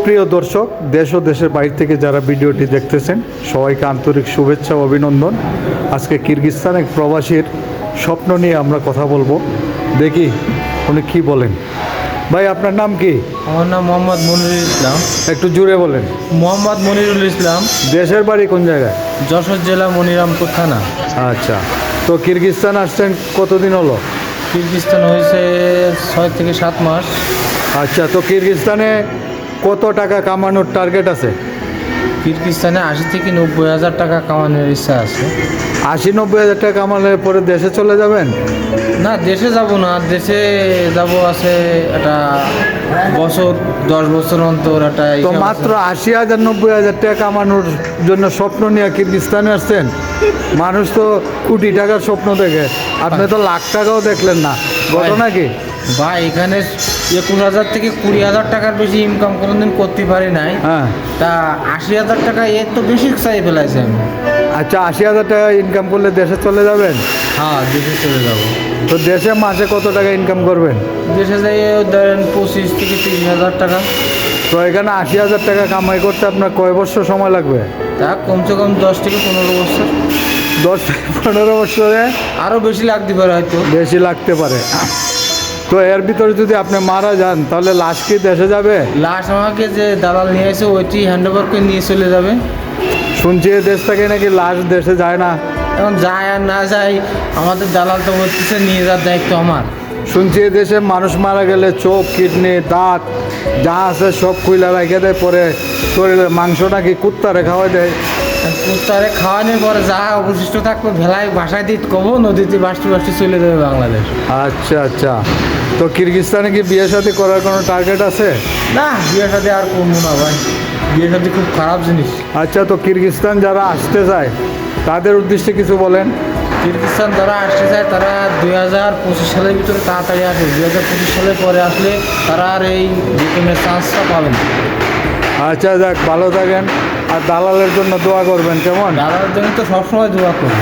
সুপ্রিয় দর্শক, দেশ ও দেশের বাইরে থেকে যারা ভিডিওটি দেখতেছেন সবাইকে আন্তরিক শুভেচ্ছা ও অভিনন্দন। আজকে কিরগিজস্তান এক প্রবাসীর স্বপ্ন নিয়ে আমরা কথা বলবো, দেখি উনি কী বলেন। ভাই, আপনার নাম কি? আমার নাম মোহাম্মদ মনিরুল ইসলাম। একটু জুড়ে বলেন। মোহাম্মদ মনিরুল ইসলাম। দেশের বাড়ি কোন জায়গায়? যশোর জেলা মনিরামপুর থানা। আচ্ছা, তো কিরগিজস্তান আসছেন কতদিন হলো? কিরগিজস্তান হয়েছে 6 থেকে 7 মাস। আচ্ছা, তো কিরগিজস্তানে কত টাকা কামানোর টার্গেট আছে? কিরগিজস্তানে 80 থেকে 90 হাজার টাকা কামানোর ইচ্ছা আছে। 80-90 হাজার টাকা কামালে পরে দেশে চলে যাবেন? না, দেশে যাব না, দেশে যাব আছে একটা বছর 10 বছর অন্তর একটা। তো মাত্র 80,000-90,000 টাকা কামানোর জন্য স্বপ্ন নিয়ে কিরগিজস্তানে আসছেন? মানুষ তো কোটি টাকার স্বপ্ন দেখে, আপনি তো লাখ টাকাও দেখলেন না, ঘটনা কি? ভাই, এখানে 21,000 থেকে 20,000 টাকার বেশি ইনকাম কোনোদিন করতে পারি নাই। হ্যাঁ, তা 80,000 টাকা এর তো বেশি চাই ফেলাইছে আমি। আচ্ছা, 80,000 টাকা ইনকাম করলে দেশে চলে যাবেন? হ্যাঁ, দেশে চলে যাবো। তো দেশে মাসে কত টাকা ইনকাম করবেন? দেশে যাই ধরেন 25 থেকে 30,000 টাকা। তো এখানে 80,000 টাকা কামাই করতে আপনার কয় বছর সময় লাগবে? তা কমসে কম 10 থেকে 15 বছর। 10-15 বছরে আরও বেশি লাগতে পারে হয়তো। বেশি লাগতে পারে। তো এর ভিতরে যদি আপনি মারা যান তাহলে লাশ কি দেশে যাবে? লাশ আমাকে যে দালাল নিয়ে এসে ওইটি হ্যান্ড ওভার করে নিয়ে চলে যাবে। শুনছি এ দেশ থেকে নাকি লাশ দেশে যায় না। এখন যায় আর না যায়, আমাদের দালাল তো বলতেছে নিয়ে যাওয়ার দায়িত্ব আমার। শুনছি এ দেশে মানুষ মারা গেলে চোখ, কিডনি, দাঁত যা আছে সব খুইলা রেখে দেয়, পরে শরীরের মাংস নাকি কুত্তারে খাওয়াই দেয়। কুত্তারে খাওয়ানোর পরে যা অবশিষ্ট থাকবে ভেলায় বাসায় দিতে কব, নদীতে বাসটি বাসটি চলে যাবে বাংলাদেশ। আচ্ছা আচ্ছা, তো কিরগিজস্তানে কি বিয়ে শাদী করার কোনো টার্গেট আছে? না, বিয়ে সাথে আর করবো না ভাই, বিয়ে সাথে খুব খারাপ জিনিস। আচ্ছা, তো কিরগিজস্তান যারা আসতে চায় তাদের উদ্দেশ্যে কিছু বলেন। কিরগিজস্তান যারা আসতে চায় তারা 2025 সালের ভিতরে তাড়াতাড়ি আসবে। 2025 সালের পরে আসলে তারা আর এই বেতনের চান্সটা পাবে না। আচ্ছা, যাক, ভালো থাকেন আর দালালের জন্য দোয়া করবেন, কেমন? দালালের জন্য তো সবসময় দোয়া করি।